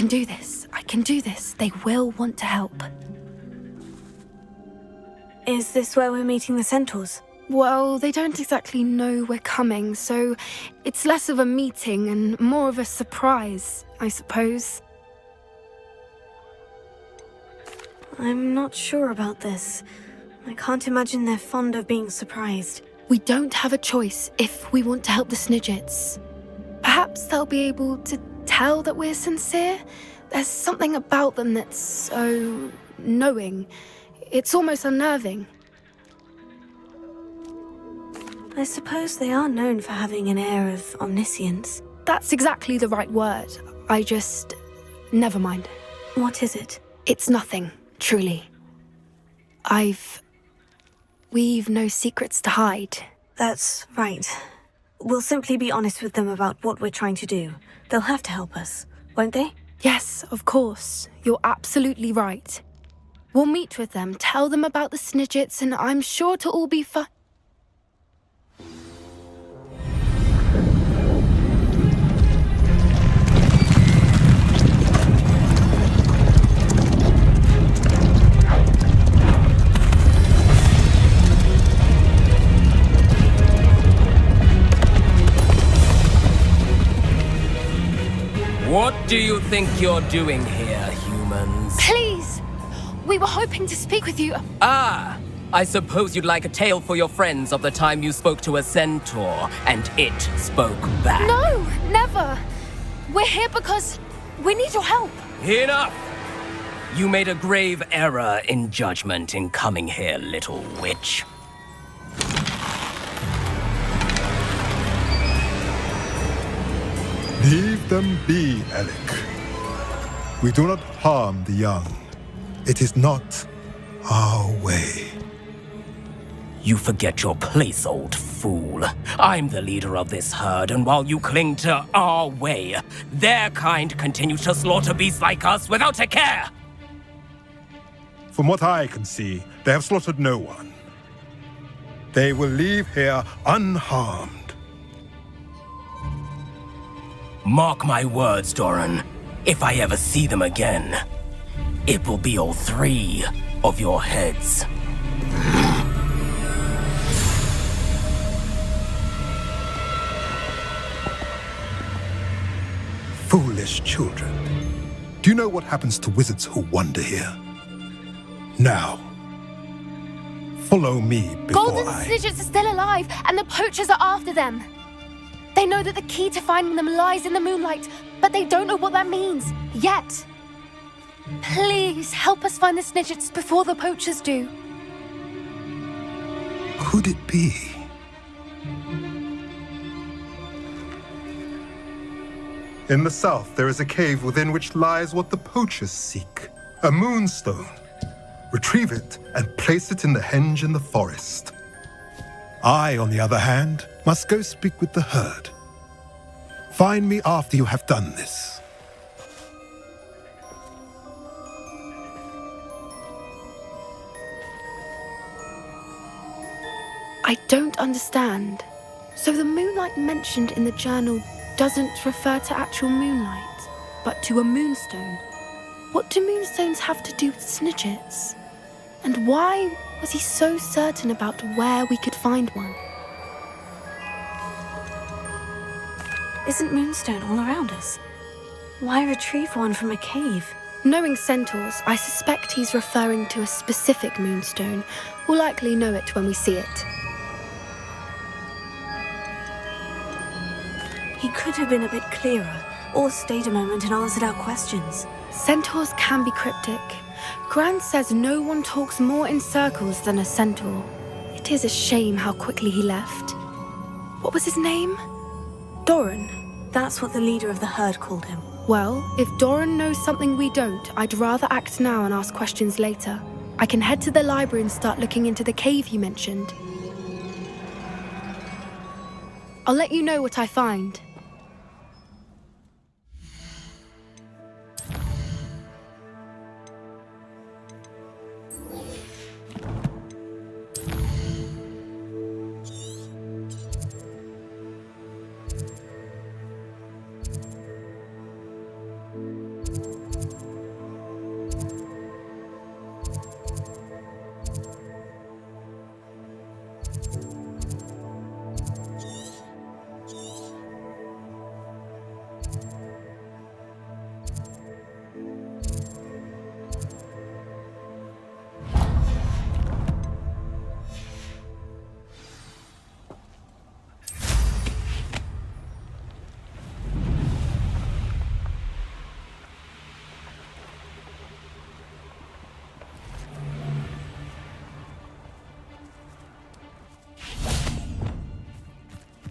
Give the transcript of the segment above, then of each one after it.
can do this. I can do this. They will want to help. Is this where we're meeting the centaurs? Well, they don't exactly know we're coming, so it's less of a meeting and more of a surprise, I suppose. I'm not sure about this. I can't imagine they're fond of being surprised. We don't have a choice if we want to help the Snidgets. Perhaps they'll be able to tell that we're sincere. There's something about them that's so knowing. It's almost unnerving. I suppose they are known for having an air of omniscience. That's exactly the right word. Never mind. What is it? It's nothing, truly. We've no secrets to hide. That's right. We'll simply be honest with them about what we're trying to do. They'll have to help us, won't they? Yes, of course. You're absolutely right. We'll meet with them, tell them about the Snidgets, and I'm sure it'll all be fun. What do you think you're doing here, humans? Please! We were hoping to speak with you. Ah! I suppose you'd like a tale for your friends of the time you spoke to a centaur, and it spoke back. No, never! We're here because we need your help. Enough! You made a grave error in judgment in coming here, little witch. Leave them be, Alec. We do not harm the young. It is not our way. You forget your place, old fool. I'm the leader of this herd, and while you cling to our way, their kind continue to slaughter beasts like us without a care! From what I can see, they have slaughtered no one. They will leave here unharmed. Mark my words, Doran. If I ever see them again, it will be all 3 of your heads. Foolish children. Do you know what happens to wizards who wander here? Now, follow me before Golden Snidgets are still alive, and the poachers are after them. They know that the key to finding them lies in the moonlight, but they don't know what that means, yet. Please, help us find the Snidgets before the poachers do. Could it be? In the south, there is a cave within which lies what the poachers seek. A moonstone. Retrieve it and place it in the henge in the forest. I, on the other hand, must go speak with the herd. Find me after you have done this. I don't understand. So the moonlight mentioned in the journal doesn't refer to actual moonlight, but to a moonstone. What do moonstones have to do with Snidgets? And why was he so certain about where we could find one? Isn't moonstone all around us? Why retrieve one from a cave? Knowing centaurs, I suspect he's referring to a specific moonstone. We'll likely know it when we see it. He could have been a bit clearer, or stayed a moment and answered our questions. Centaurs can be cryptic. Gran says no one talks more in circles than a centaur. It is a shame how quickly he left. What was his name? Doran. That's what the leader of the herd called him. Well, if Doran knows something we don't, I'd rather act now and ask questions later. I can head to the library and start looking into the cave you mentioned. I'll let you know what I find.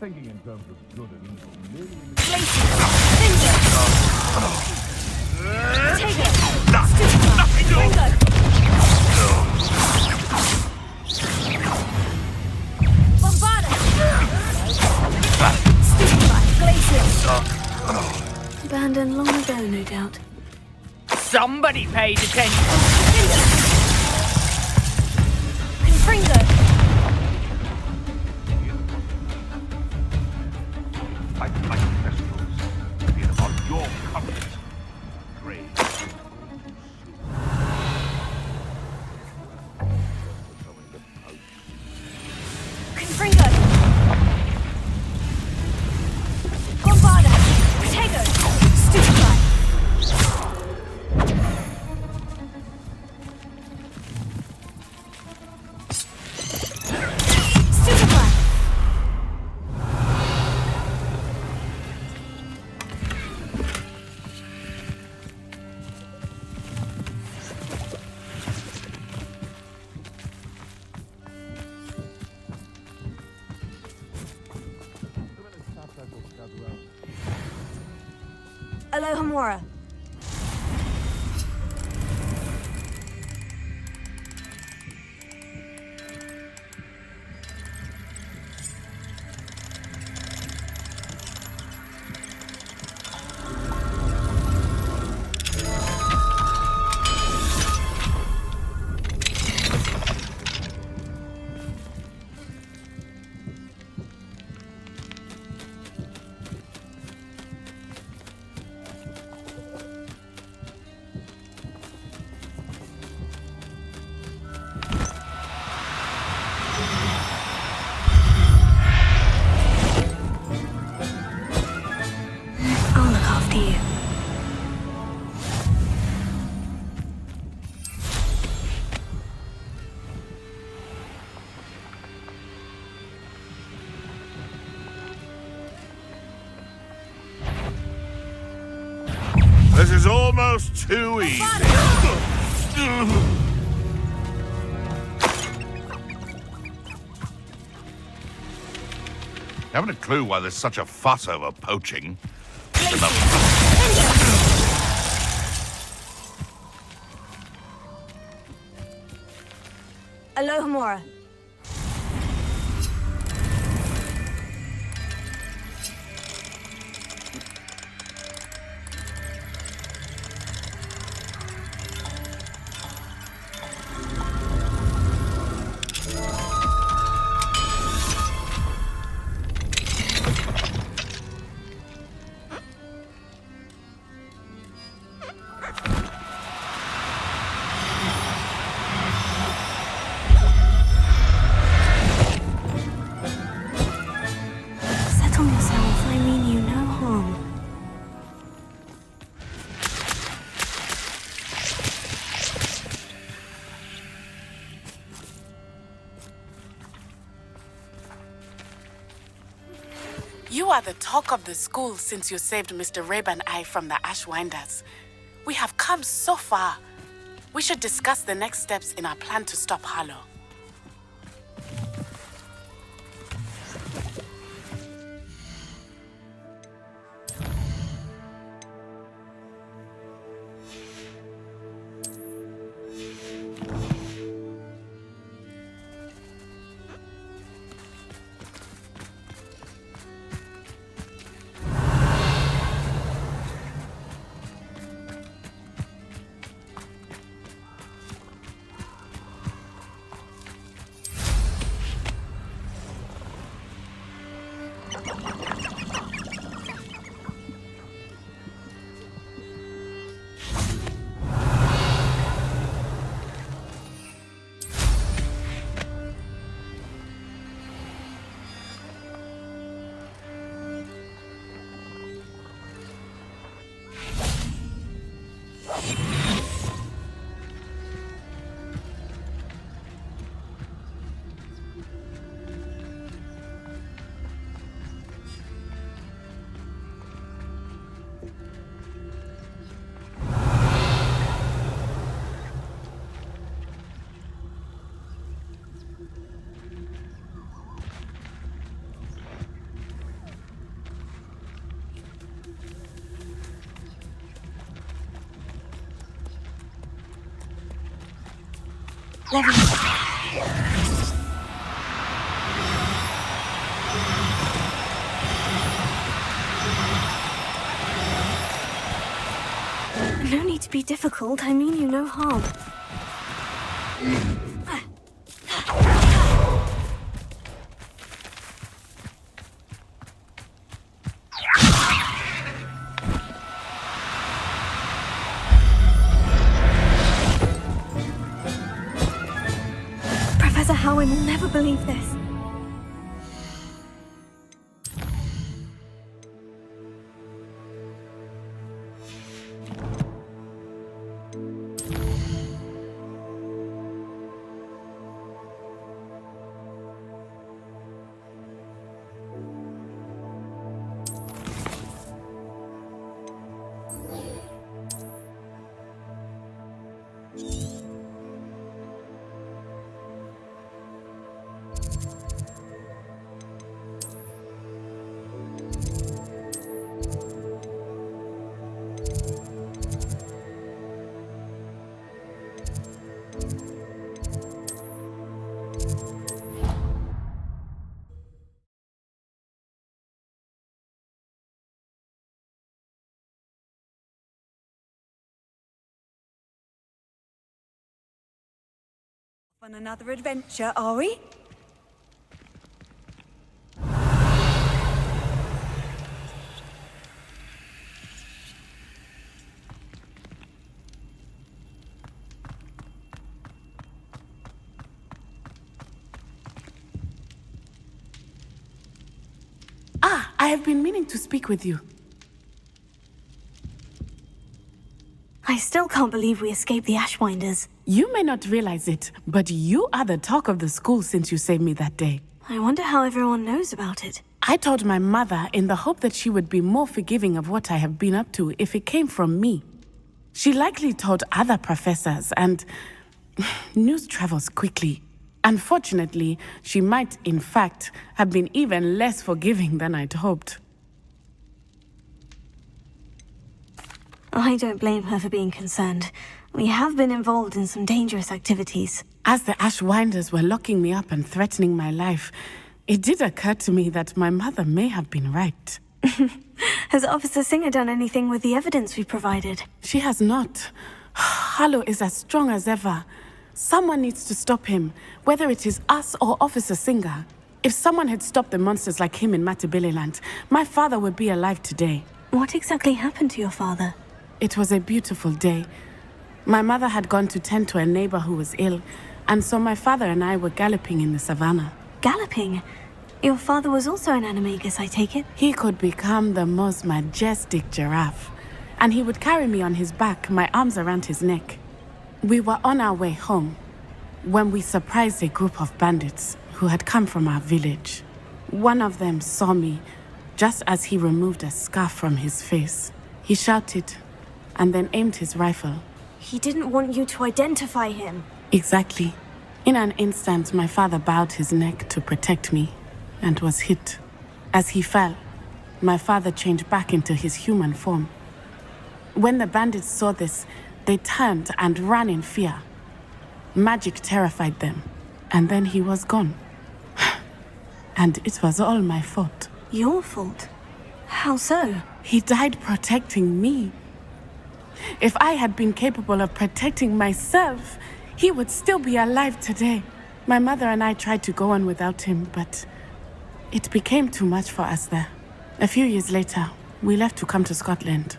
thinking in terms of good and evil. Merely in Abandoned long ago, no doubt. Somebody paid attention. Confringo! Fight like festivals. Be it about your comfort. Great. Confringo! Bombarda! Protego! Stupefy! Stupefy! Alohomora. I'll look after you. This is almost too easy. Haven't a clue why there's such a fuss over poaching. Alohomora. Settle yourself, I mean you no harm. You are the talk of the school since you saved Mr. Rabe and I from the Ashwinders. We have come so far. We should discuss the next steps in our plan to stop Harlow. No need to be difficult. I mean you no harm. Professor Howin will never believe this. On another adventure, are we? I have been meaning to speak with you. I still can't believe we escaped the Ashwinders. You may not realize it, but you are the talk of the school since you saved me that day. I wonder how everyone knows about it. I told my mother in the hope that she would be more forgiving of what I have been up to if it came from me. She likely told other professors, and news travels quickly. Unfortunately, she might, in fact, have been even less forgiving than I'd hoped. I don't blame her for being concerned. We have been involved in some dangerous activities. As the Ashwinders were locking me up and threatening my life, it did occur to me that my mother may have been right. Has Officer Singer done anything with the evidence we provided? She has not. Harlow is as strong as ever. Someone needs to stop him, whether it is us or Officer Singer. If someone had stopped the monsters like him in Matabeleland, my father would be alive today. What exactly happened to your father? It was a beautiful day. My mother had gone to tend to a neighbor who was ill, and so my father and I were galloping in the savannah. Galloping? Your father was also an animagus, I take it? He could become the most majestic giraffe, and he would carry me on his back, my arms around his neck. We were on our way home when we surprised a group of bandits who had come from our village. One of them saw me just as he removed a scarf from his face. He shouted and then aimed his rifle. He didn't want you to identify him. Exactly. In an instant, my father bowed his neck to protect me and was hit. As he fell, my father changed back into his human form. When the bandits saw this, they turned and ran in fear. Magic terrified them, and then he was gone. And it was all my fault. Your fault? How so? He died protecting me. If I had been capable of protecting myself, he would still be alive today. My mother and I tried to go on without him, but it became too much for us there. A few years later, we left to come to Scotland.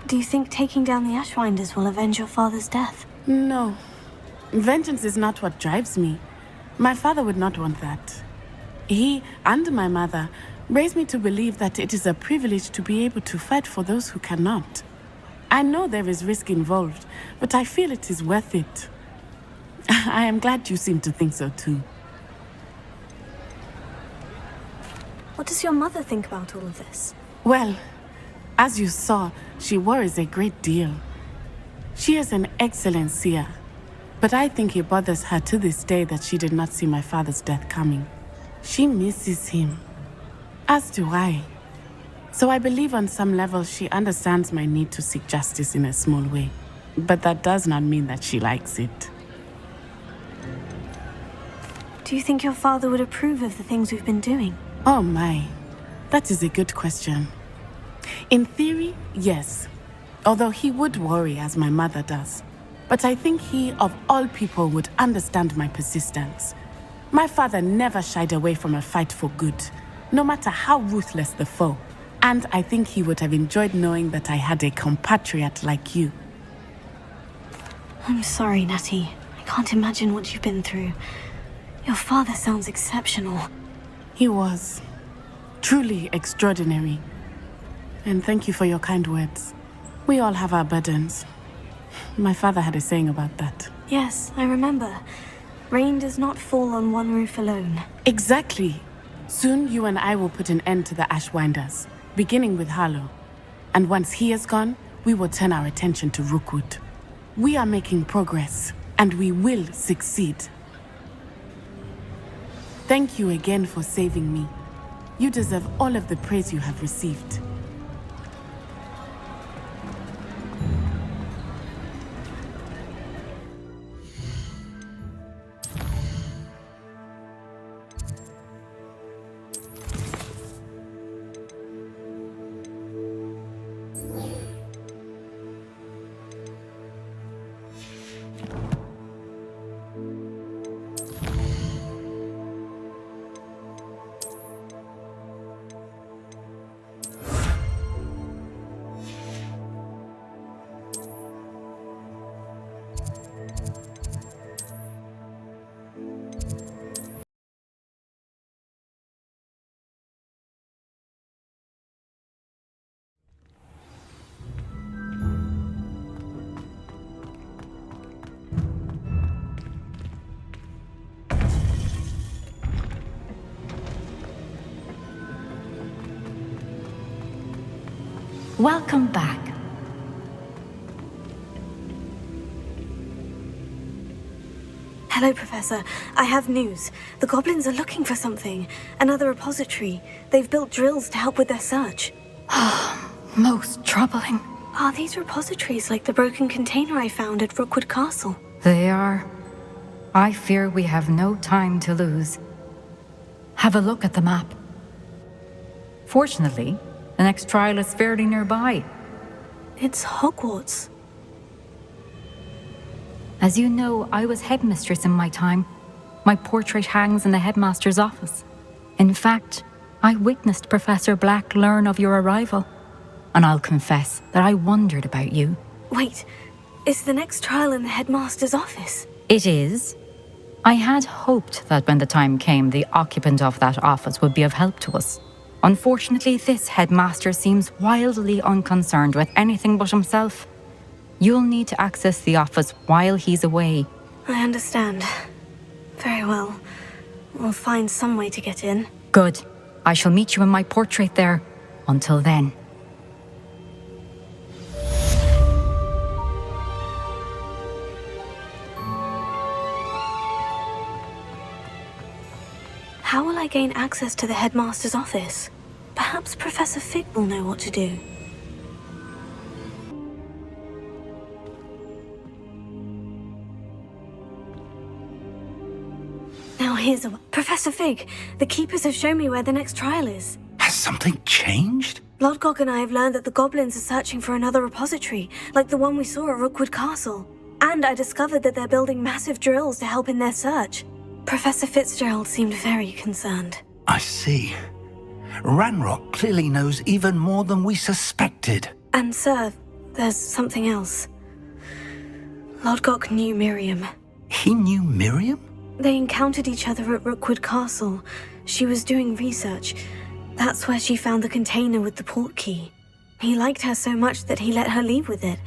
Do you think taking down the Ashwinders will avenge your father's death? No. Vengeance is not what drives me. My father would not want that. He and my mother raised me to believe that it is a privilege to be able to fight for those who cannot. I know there is risk involved, but I feel it is worth it. I am glad you seem to think so too. What does your mother think about all of this? Well, as you saw, she worries a great deal. She is an excellent seer, but I think it bothers her to this day that she did not see my father's death coming. She misses him, as do I. So I believe on some level she understands my need to seek justice in a small way. But that does not mean that she likes it. Do you think your father would approve of the things we've been doing? Oh my, that is a good question. In theory, yes. Although he would worry as my mother does. But I think he, of all people, would understand my persistence. My father never shied away from a fight for good, no matter how ruthless the foe. And I think he would have enjoyed knowing that I had a compatriot like you. I'm sorry, Natty. I can't imagine what you've been through. Your father sounds exceptional. He was. Truly extraordinary. And thank you for your kind words. We all have our burdens. My father had a saying about that. Yes, I remember. Rain does not fall on one roof alone. Exactly. Soon you and I will put an end to the Ashwinders, beginning with Harlow. And once he is gone, we will turn our attention to Rookwood. We are making progress, and we will succeed. Thank you again for saving me. You deserve all of the praise you have received. Welcome back. Hello, Professor. I have news. The goblins are looking for something. Another repository. They've built drills to help with their search. Most troubling. Are these repositories like the broken container I found at Rookwood Castle? They are. I fear we have no time to lose. Have a look at the map. Fortunately, the next trial is fairly nearby. It's Hogwarts. As you know, I was headmistress in my time. My portrait hangs in the headmaster's office. In fact, I witnessed Professor Black learn of your arrival. And I'll confess that I wondered about you. Wait, is the next trial in the headmaster's office? It is. I had hoped that when the time came, the occupant of that office would be of help to us. Unfortunately, this headmaster seems wildly unconcerned with anything but himself. You'll need to access the office while he's away. I understand. Very well. We'll find some way to get in. Good. I shall meet you in my portrait there. Until then. How will I gain access to the headmaster's office? Perhaps Professor Fig will know what to do. Now here's a... Professor Fig, the Keepers have shown me where the next trial is. Has something changed? Lodgok and I have learned that the goblins are searching for another repository, like the one we saw at Rookwood Castle. And I discovered that they're building massive drills to help in their search. Professor Fitzgerald seemed very concerned. I see. Ranrock clearly knows even more than we suspected. And sir, there's something else. Lodgok knew Miriam. He knew Miriam? They encountered each other at Rookwood Castle. She was doing research. That's where she found the container with the port key. He liked her so much that he let her leave with it,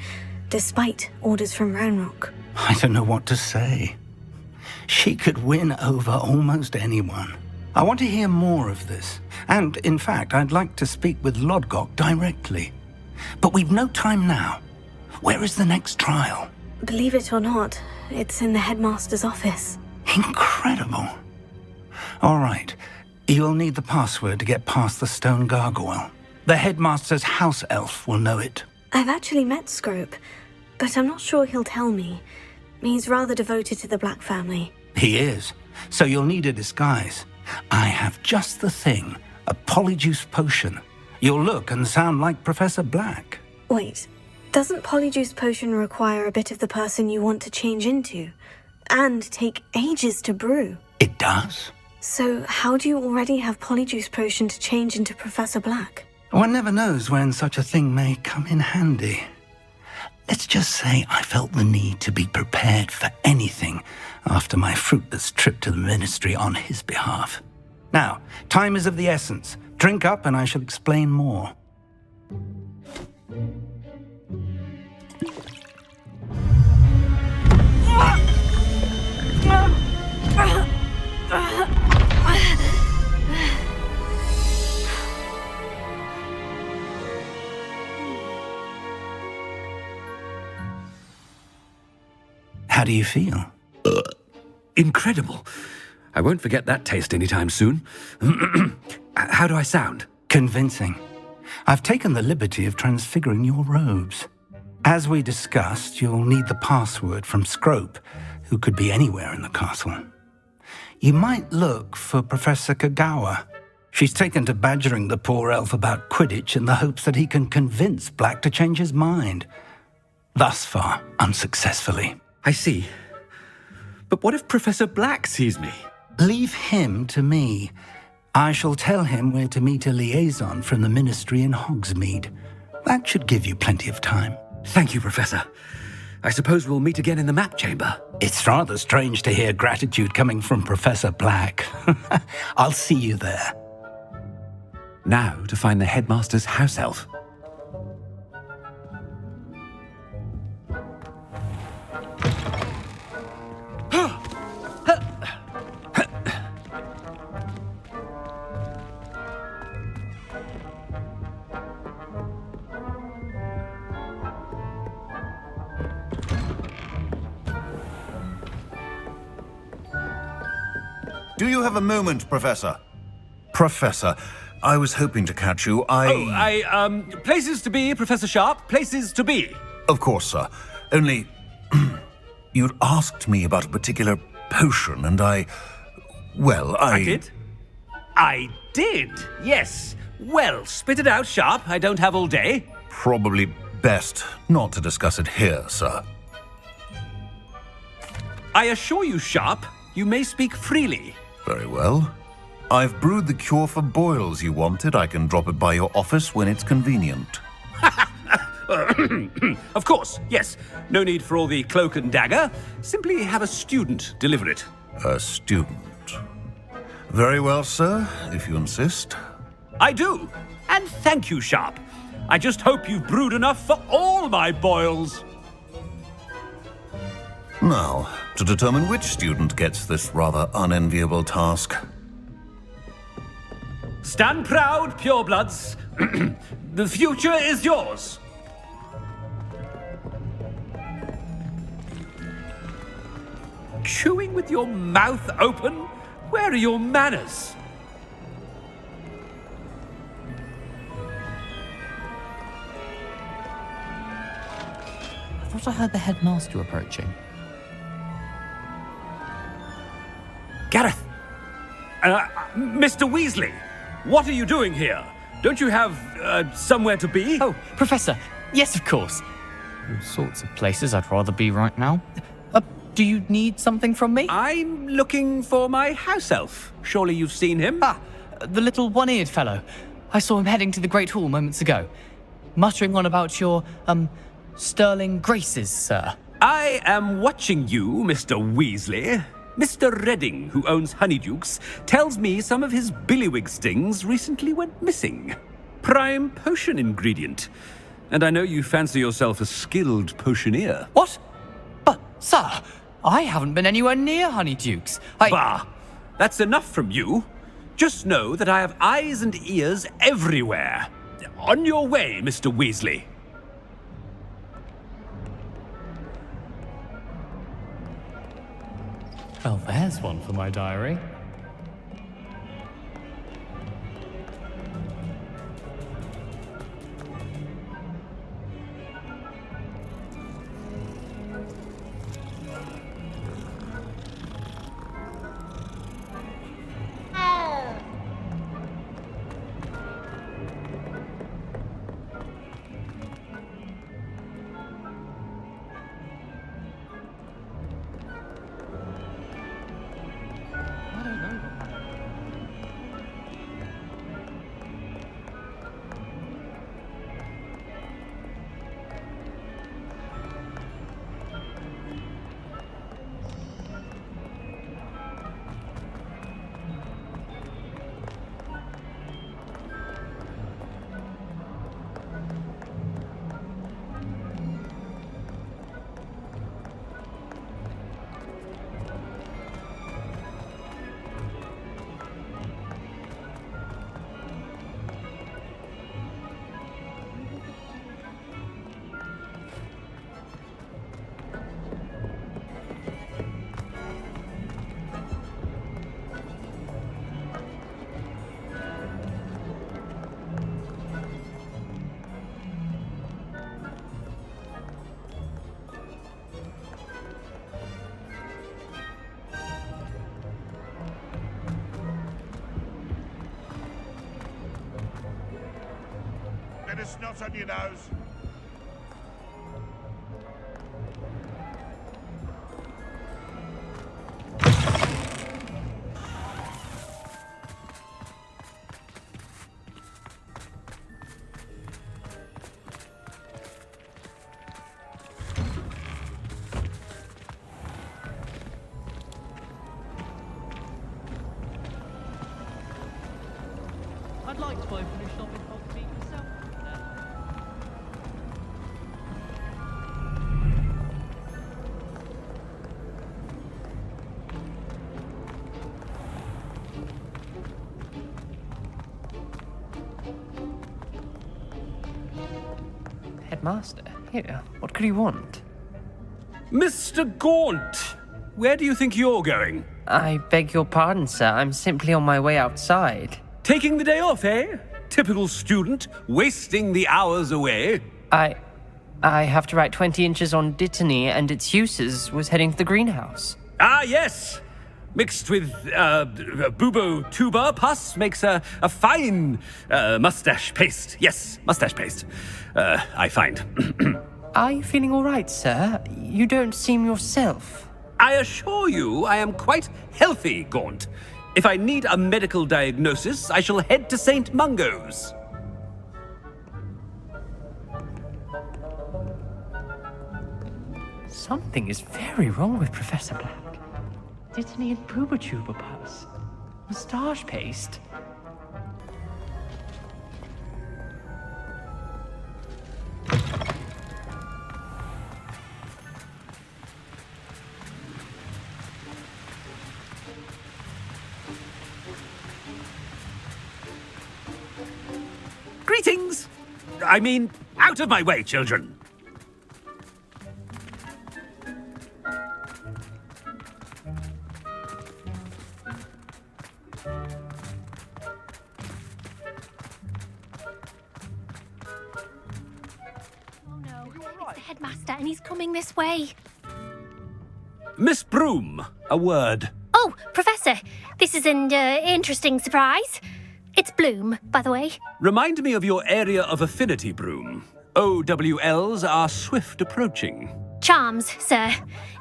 despite orders from Ranrock. I don't know what to say. She could win over almost anyone. I want to hear more of this. And, in fact, I'd like to speak with Lodgok directly. But we've no time now. Where is the next trial? Believe it or not, it's in the headmaster's office. Incredible. All right. You'll need the password to get past the stone gargoyle. The headmaster's house elf will know it. I've actually met Scrope, but I'm not sure he'll tell me. He's rather devoted to the Black family. He is. So you'll need a disguise. I have just the thing. A polyjuice potion. You'll look and sound like Professor Black. Wait, doesn't Polyjuice Potion require a bit of the person you want to change into? And take ages to brew? It does. So how do you already have Polyjuice Potion to change into Professor Black? One never knows when such a thing may come in handy. Let's just say I felt the need to be prepared for anything after my fruitless trip to the ministry on his behalf. Now, time is of the essence. Drink up and I shall explain more. How do you feel? Incredible. I won't forget that taste anytime soon. How do I sound? Convincing. I've taken the liberty of transfiguring your robes. As we discussed, you'll need the password from Scrope, who could be anywhere in the castle. You might look for Professor Kagawa. She's taken to badgering the poor elf about Quidditch in the hopes that he can convince Black to change his mind. Thus far, unsuccessfully. I see. But what if Professor Black sees me? Leave him to me. I shall tell him where to meet a liaison from the ministry in Hogsmeade. That should give you plenty of time. Thank you, Professor. I suppose we'll meet again in the map chamber. It's rather strange to hear gratitude coming from Professor Black. I'll see you there. Now to find the headmaster's house elf. Do you have a moment, Professor? Professor, I was hoping to catch you. Places to be, Professor Sharp. Places to be. Of course, sir. Only, you'd asked me about a particular potion, and I did? I did, yes. Well, spit it out, Sharp. I don't have all day. Probably best not to discuss it here, sir. I assure you, Sharp, you may speak freely. Very well. I've brewed the cure for boils you wanted. I can drop it by your office when it's convenient. Of course, yes. No need for all the cloak and dagger. Simply have a student deliver it. A student. Very well, sir, if you insist. I do. And thank you, Sharp. I just hope you've brewed enough for all my boils. Now, to determine which student gets this rather unenviable task. Stand proud, purebloods. The future is yours. Chewing with your mouth open? Where are your manners? I thought I heard the headmaster approaching. Gareth! Mr. Weasley! What are you doing here? Don't you have, somewhere to be? Oh, Professor, yes, of course. All sorts of places I'd rather be right now. Do you need something from me? I'm looking for my house elf. Surely you've seen him? Ah, the little one-eared fellow. I saw him heading to the Great Hall moments ago, muttering on about your, sterling graces, sir. I am watching you, Mr. Weasley. Mr. Redding, who owns Honeydukes, tells me some of his billywig stings recently went missing. Prime potion ingredient. And I know you fancy yourself a skilled potioneer. What? But, sir, I haven't been anywhere near Honeydukes. Bah! That's enough from you. Just know that I have eyes and ears everywhere. On your way, Mr. Weasley. Well, there's one for my diary. snot on your nose. I'd like to open a shop in Hogsmeade myself. Headmaster, here, what could he want? Mr. Gaunt, where do you think you're going? I beg your pardon, sir. I'm simply on my way outside. Taking the day off, eh? Typical student, wasting the hours away. I have to write 20 inches on Dittany and its uses. Was heading to the greenhouse. Ah, yes. Mixed with bubo tuber pus makes a fine mustache paste. Yes, mustache paste. I find. Are you feeling all right, sir? You don't seem yourself. I assure you I am quite healthy, Gaunt. If I need a medical diagnosis, I shall head to St. Mungo's. Something is very wrong with Professor Black. Dittany and Pooba pus. Moustache paste. Greetings! I mean, out of my way, children. Headmaster, and he's coming this way. Miss Broom, a word. Oh, Professor, this is an interesting surprise. It's Bloom, by the way. Remind me of your area of affinity, Broom. OWLs are swift approaching. Charms, sir.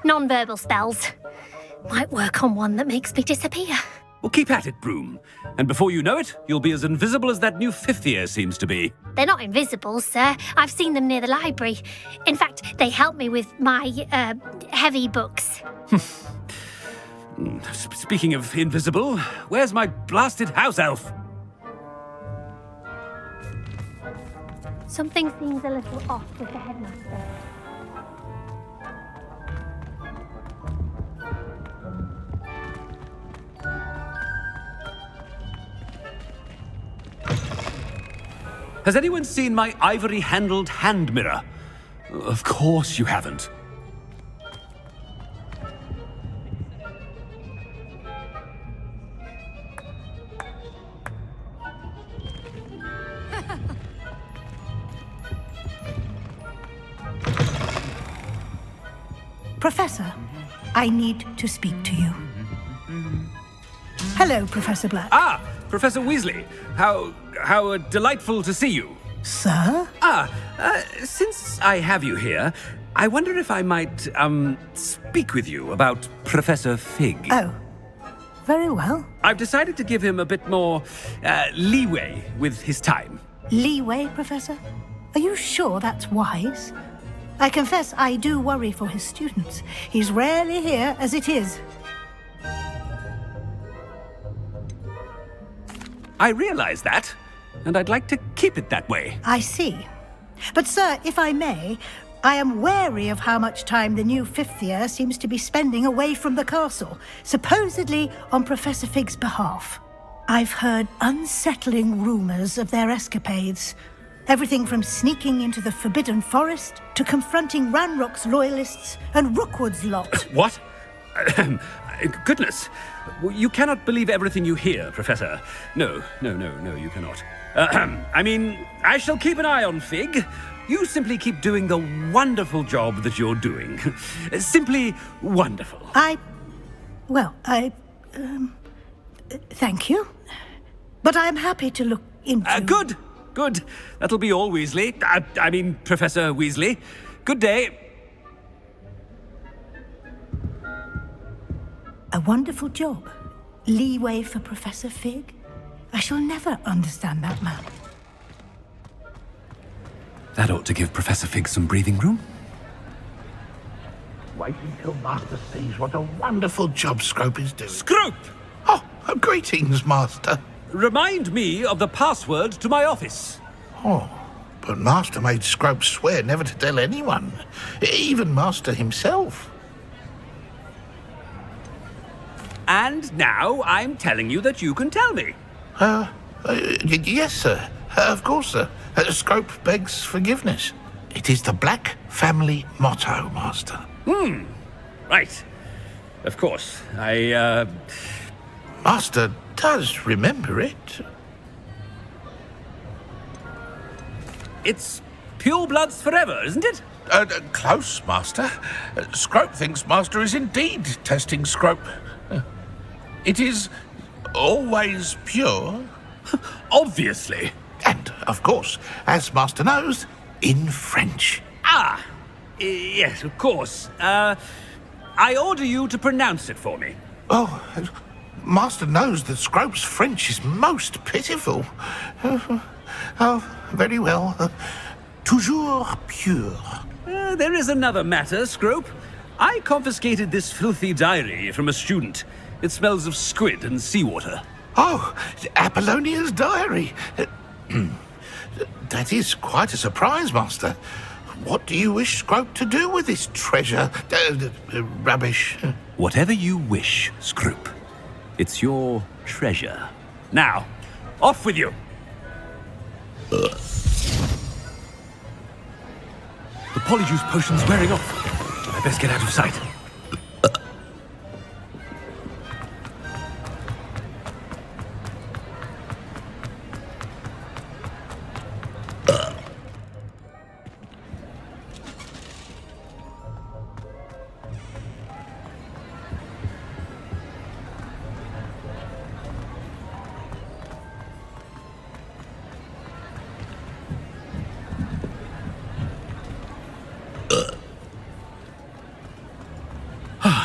Non-verbal spells. Might work on one that makes me disappear. Well, keep at it, Broom. And before you know it, you'll be as invisible as that new fifth year seems to be. They're not invisible, sir. I've seen them near the library. In fact, they help me with my, heavy books. Speaking of invisible, where's my blasted house elf? Something seems a little off with the headmaster. Has anyone seen my ivory-handled hand mirror? Of course you haven't. Professor, I need to speak to you. Hello, Professor Black. Ah, Professor Weasley. How delightful to see you. Sir? Since I have you here, I wonder if I might, speak with you about Professor Fig. Oh, very well. I've decided to give him a bit more, leeway with his time. Leeway, Professor? Are you sure that's wise? I confess I do worry for his students. He's rarely here as it is. I realize that, and I'd like to keep it that way. I see. But, sir, if I may, I am wary of how much time the new fifth year seems to be spending away from the castle, supposedly on Professor Fig's behalf. I've heard unsettling rumors of their escapades. Everything from sneaking into the Forbidden Forest to confronting Ranrock's loyalists and Rookwood's lot. What? Goodness. You cannot believe everything you hear, Professor. No, you cannot. I mean, I shall keep an eye on Fig. You simply keep doing the wonderful job that you're doing. Simply wonderful. Thank you. But I'm happy to look into... Good. Good. That'll be all, Weasley. I mean, Professor Weasley. Good day. A wonderful job. Leeway for Professor Fig? I shall never understand that man. That ought to give Professor Fig some breathing room. Wait until Master sees what a wonderful job Scrope is doing. Scrope! Oh, greetings, Master. Remind me of the password to my office. Oh, but Master made Scrope swear never to tell anyone, even Master himself. And now I'm telling you that you can tell me. Yes, sir. Of course, sir. Scrope begs forgiveness. It is the Black family motto, Master. Right. Of course. Master does remember it. It's pure bloods forever, isn't it? Close, Master. Scrope thinks Master is indeed testing Scrope. It is always pure. Obviously. And, of course, as Master knows, in French. Ah! Yes, of course. I order you to pronounce it for me. Oh, Master knows that Scrope's French is most pitiful. Oh, very well. Toujours pure. There is another matter, Scrope. I confiscated this filthy diary from a student. It smells of squid and seawater. Oh, Apollonia's diary. That is quite a surprise, Master. What do you wish Scrope to do with this treasure? Rubbish. Whatever you wish, Scrope. It's your treasure. Now, off with you. The polyjuice potion's wearing off. I best get out of sight.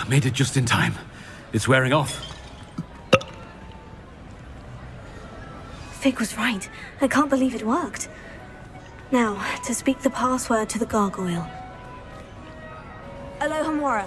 Made it just in time. It's wearing off. Fig was right. I can't believe it worked. Now, to speak the password to the gargoyle. Alohomora.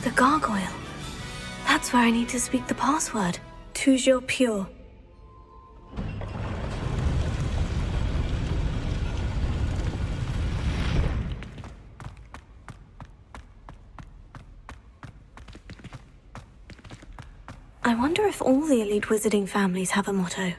The gargoyle. That's where I need to speak the password. Toujours pure. I wonder if all the elite wizarding families have a motto.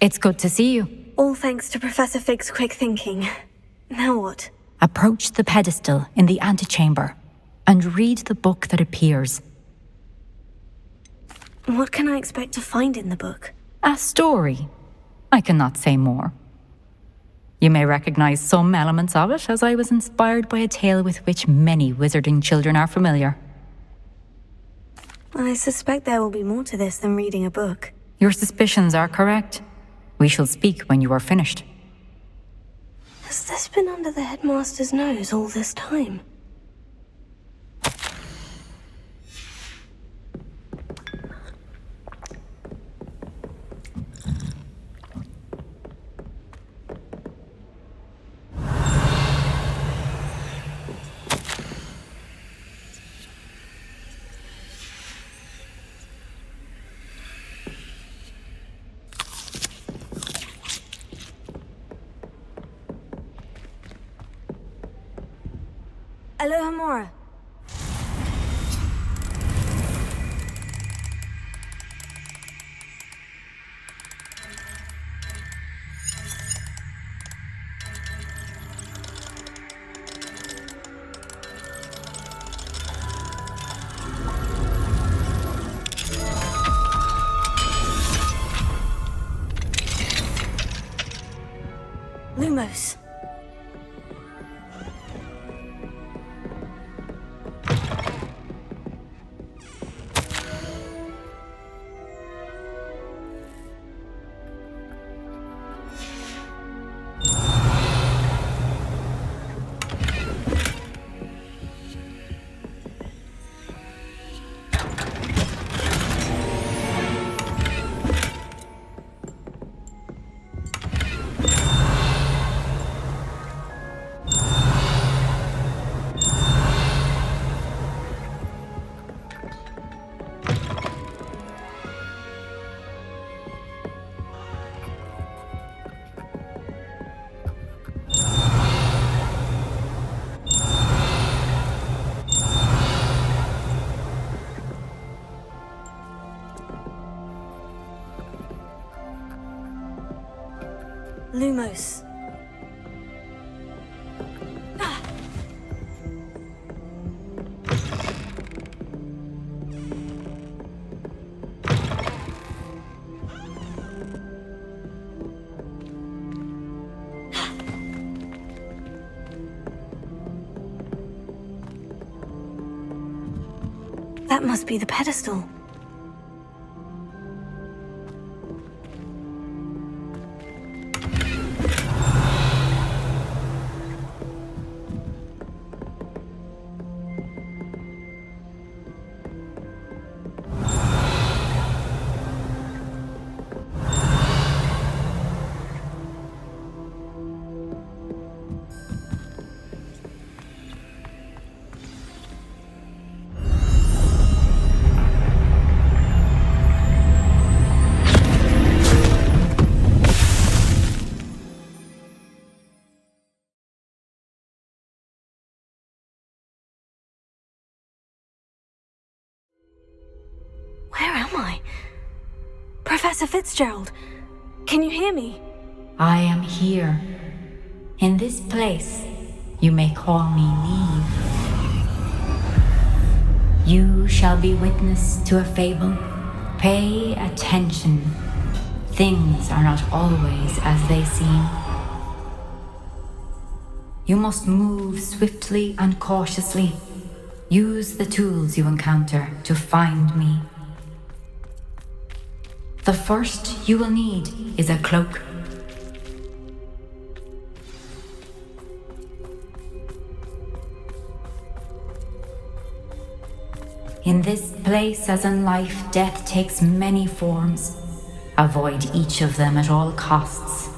It's good to see you. All thanks to Professor Fig's quick thinking. Now what? Approach the pedestal in the antechamber and read the book that appears. What can I expect to find in the book? A story. I cannot say more. You may recognize some elements of it, as I was inspired by a tale with which many wizarding children are familiar. I suspect there will be more to this than reading a book. Your suspicions are correct. We shall speak when you are finished. Has this been under the headmaster's nose all this time? Alohomora. Lumos. Lumos. That must be the pedestal. Where am I? Professor Fitzgerald, can you hear me? I am here. In this place, you may call me Neve. You shall be witness to a fable. Pay attention. Things are not always as they seem. You must move swiftly and cautiously. Use the tools you encounter to find me. The first you will need is a cloak. In this place, as in life, death takes many forms. Avoid each of them at all costs.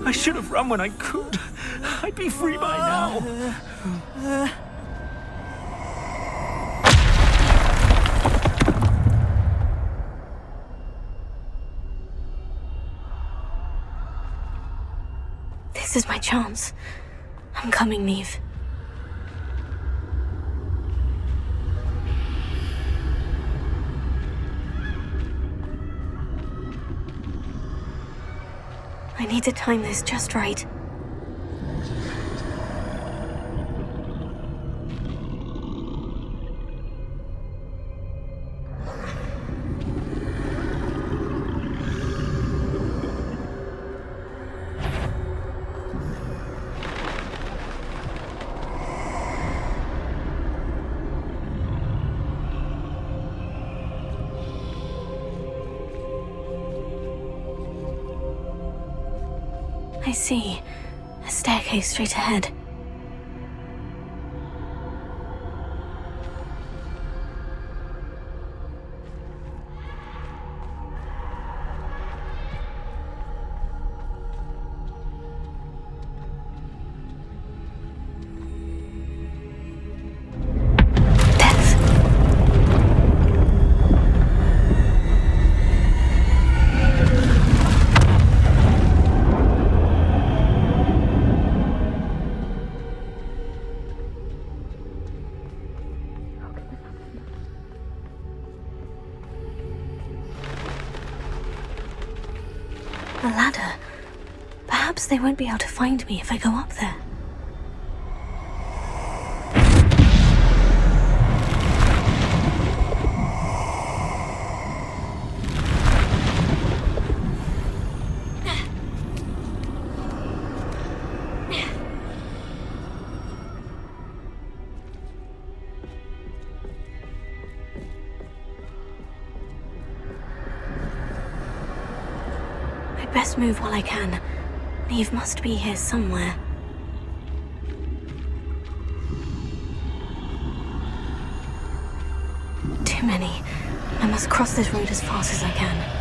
I should have run when I could. I'd be free by now. This is my chance. I'm coming, Neve. I need to time this just right. I see. A staircase straight ahead. A ladder. Perhaps they won't be able to find me if I go up there. Best move while I can. Neve must be here somewhere. Too many. I must cross this road as fast as I can.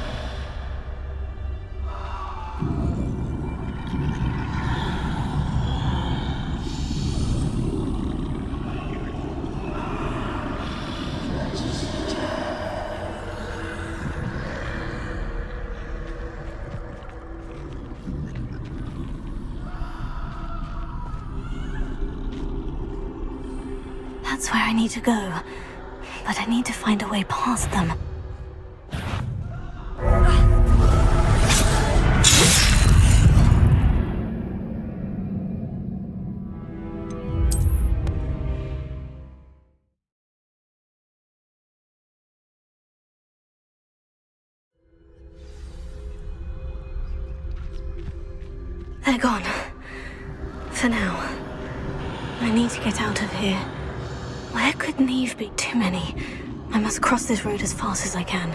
That's where I need to go, but I need to find a way past them. They're gone. For now. I need to get out of here. Where could Neve be? Too many. I must cross this road as fast as I can.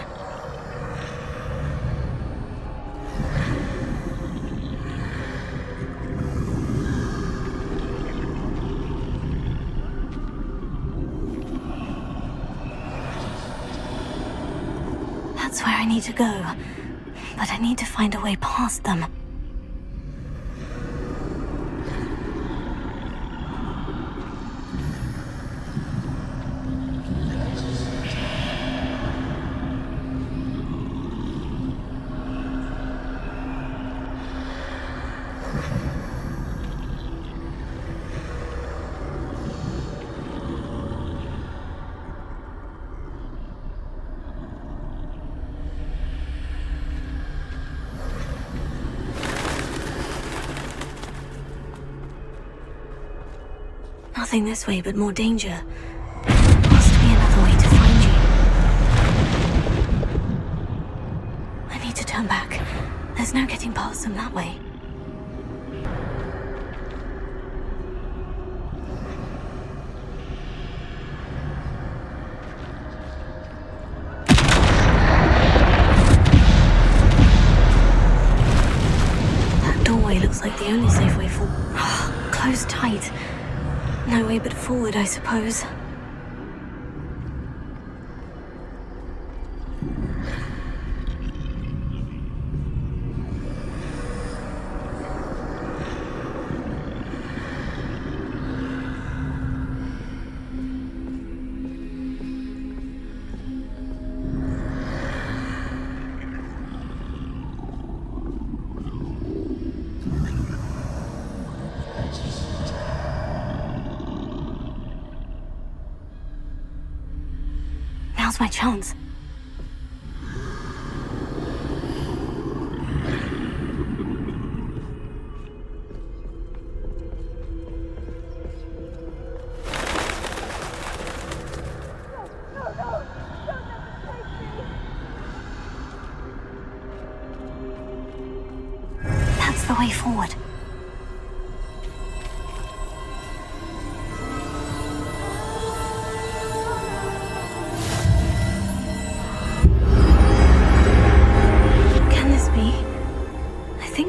I need to go, but I need to find a way past them. Nothing this way, but more danger. Must be another way to find you. I need to turn back. There's no getting past them that way. That doorway looks like the only safe way forward. Closed tight. No way but forward, I suppose. Now's my chance. That's the way forward.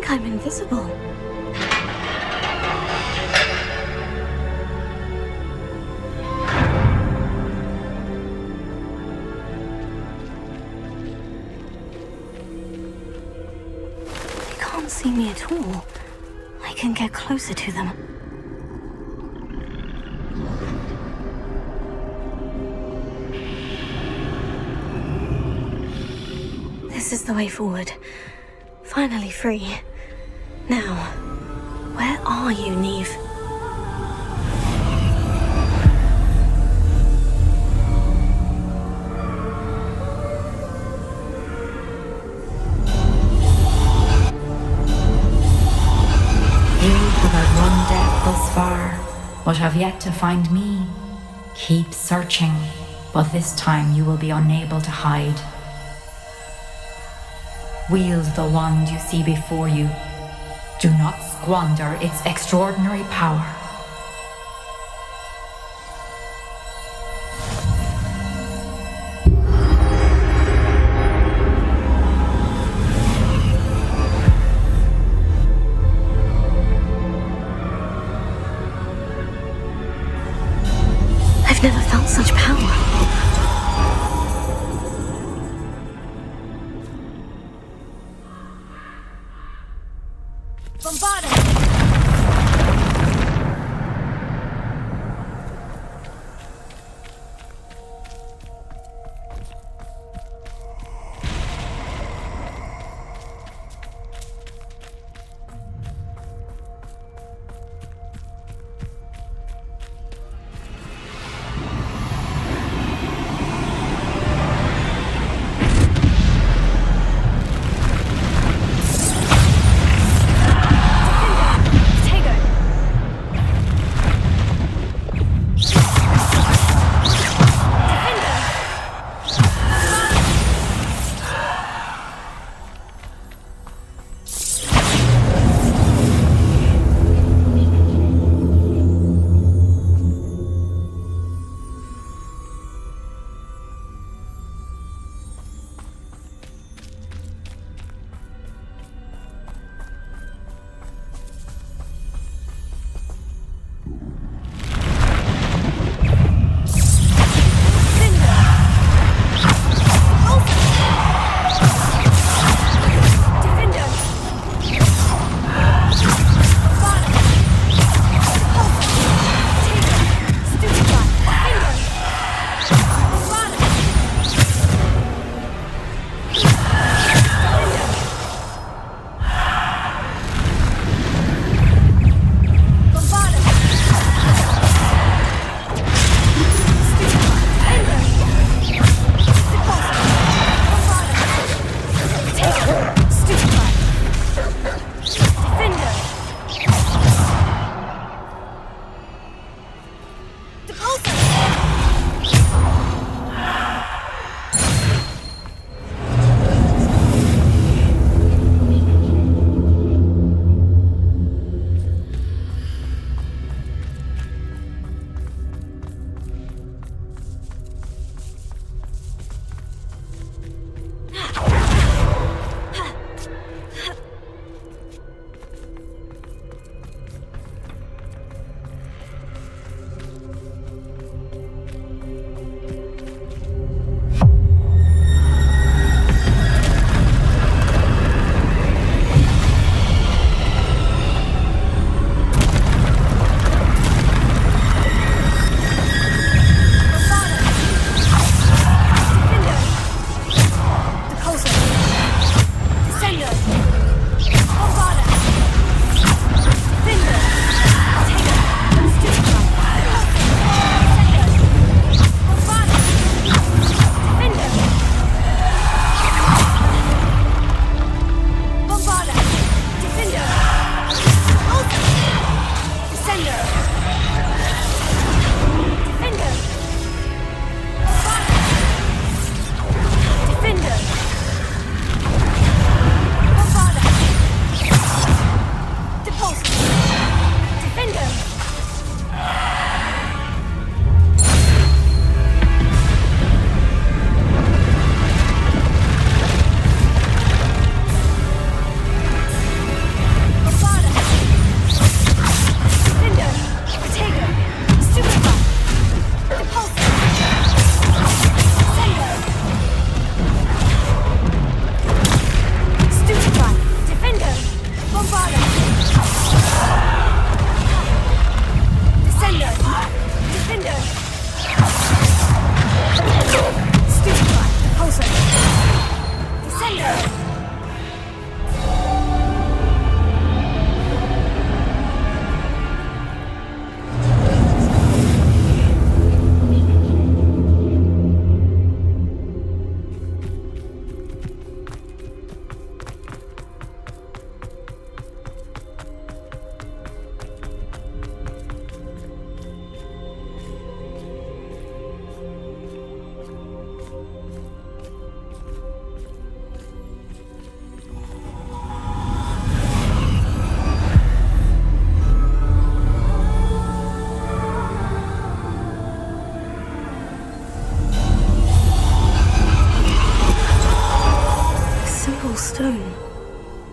I'm invisible. They can't see me at all. I can get closer to them. This is the way forward. Finally free. Now, where are you, Neve? You have outrun death thus far, but have yet to find me. Keep searching, but this time you will be unable to hide. Wield the wand you see before you. Do not squander its extraordinary power. I've never felt such power.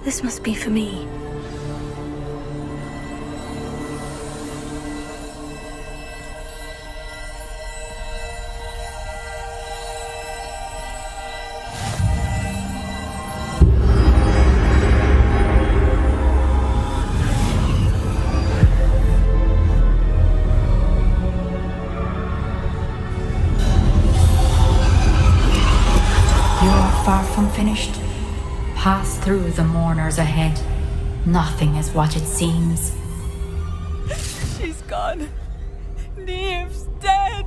This must be for me. Far from finished. Pass through the mourners ahead. Nothing is what it seems. She's gone. Neve's dead.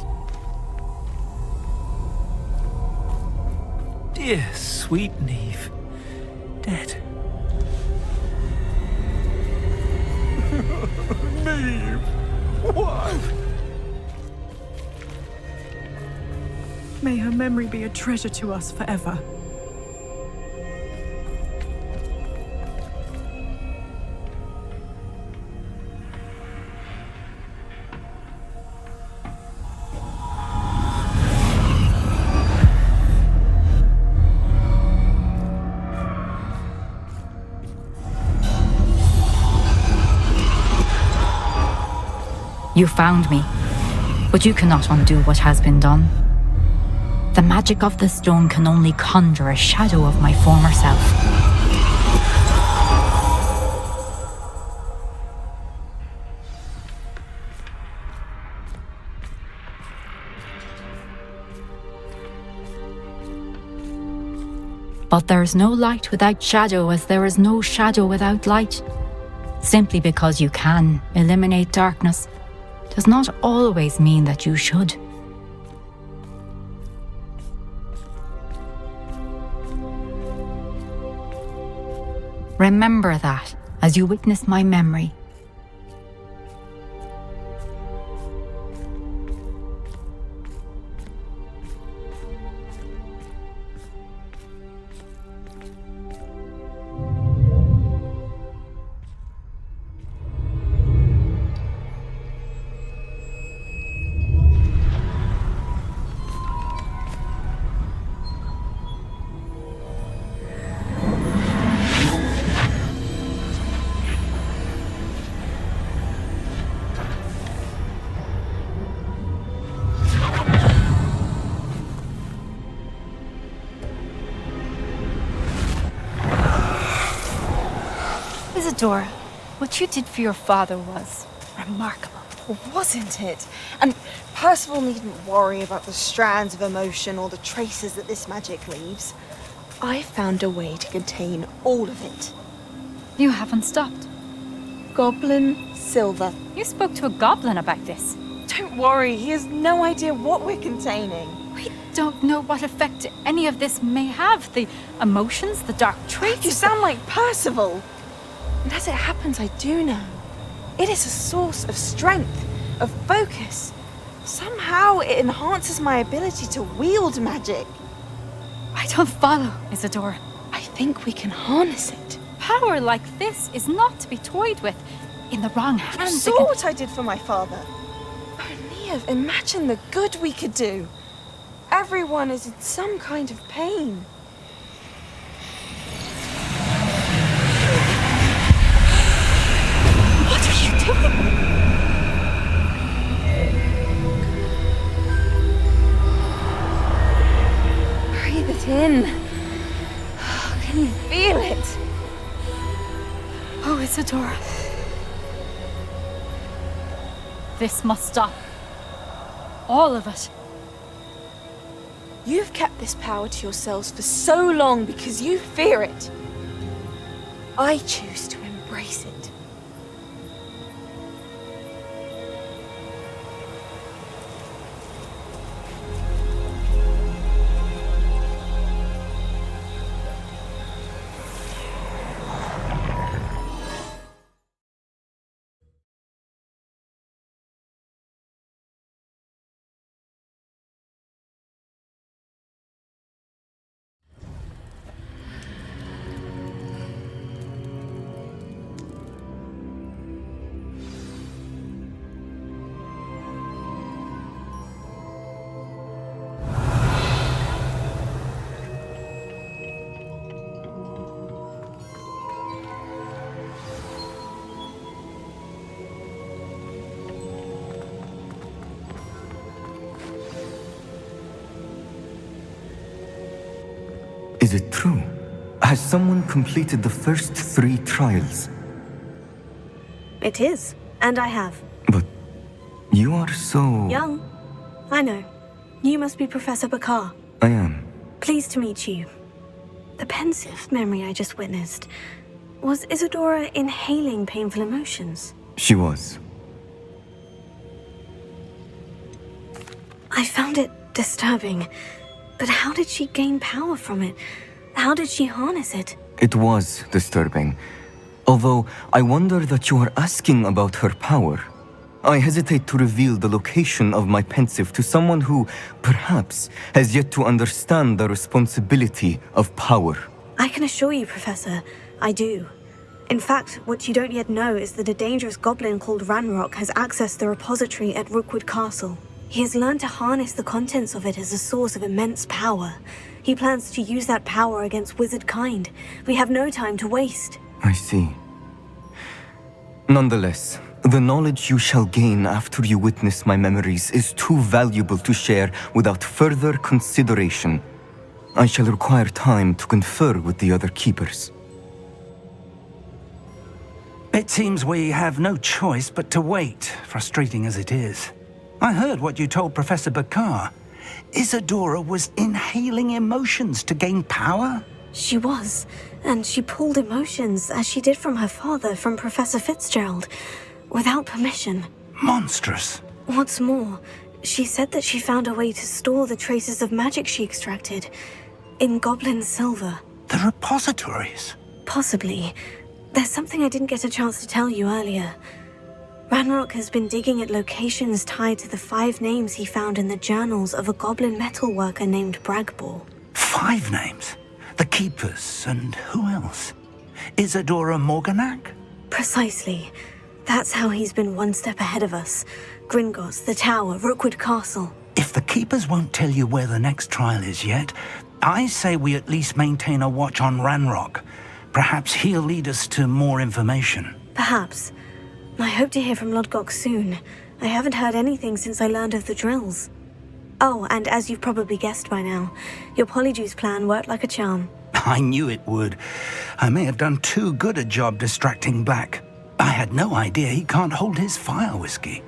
Dear, sweet Neve. Dead. Neve! What? May her memory be a treasure to us forever. You found me, but you cannot undo what has been done. The magic of the stone can only conjure a shadow of my former self. But there is no light without shadow, as there is no shadow without light. Simply because you can eliminate darkness does not always mean that you should. Remember that as you witness my memory. Isadora, what you did for your father was remarkable. Wasn't it? And Percival needn't worry about the strands of emotion or the traces that this magic leaves. I found a way to contain all of it. You haven't stopped. Goblin Silver. You spoke to a goblin about this. Don't worry, he has no idea what we're containing. We don't know what effect any of this may have. The emotions, the dark traits. You sound like Percival. And as it happens, I do know. It is a source of strength, of focus. Somehow it enhances my ability to wield magic. I don't follow, Isadora. I think we can harness it. Power like this is not to be toyed with. In the wrong hands, You saw what I did for my father. Oh, Neve, imagine the good we could do. Everyone is in some kind of pain. What are you doing? Breathe it in. Can you feel it? Oh, Isadora. This must stop. All of it. You've kept this power to yourselves for so long because you fear it. I choose to embrace it. Is it true? Has someone completed the first 3 trials? It is, and I have. But you are so... Young. I know. You must be Professor Bakar. I am. Pleased to meet you. The pensive memory I just witnessed. Was Isadora inhaling painful emotions? She was. I found it disturbing. But how did she gain power from it? How did she harness it? It was disturbing. Although I wonder that you are asking about her power. I hesitate to reveal the location of my pensive to someone who, perhaps, has yet to understand the responsibility of power. I can assure you, Professor, I do. In fact, what you don't yet know is that a dangerous goblin called Ranrock has accessed the repository at Rookwood Castle. He has learned to harness the contents of it as a source of immense power. He plans to use that power against wizard kind. We have no time to waste. I see. Nonetheless, the knowledge you shall gain after you witness my memories is too valuable to share without further consideration. I shall require time to confer with the other keepers. It seems we have no choice but to wait, frustrating as it is. I heard what you told Professor Bakar. Isadora was inhaling emotions to gain power? She was, and she pulled emotions, as she did from her father, from Professor Fitzgerald, without permission. Monstrous. What's more, she said that she found a way to store the traces of magic she extracted in goblin silver. The repositories? Possibly. There's something I didn't get a chance to tell you earlier. Ranrock has been digging at locations tied to the 5 names he found in the journals of a goblin metalworker named Bragbor. 5 names? The Keepers, and who else? Isadora Morganac? Precisely. That's how he's been one step ahead of us. Gringotts, the Tower, Rookwood Castle. If the Keepers won't tell you where the next trial is yet, I say we at least maintain a watch on Ranrock. Perhaps he'll lead us to more information. Perhaps. I hope to hear from Lodgok soon. I haven't heard anything since I learned of the drills. Oh, and as you've probably guessed by now, your Polyjuice plan worked like a charm. I knew it would. I may have done too good a job distracting Black. I had no idea he can't hold his fire whiskey.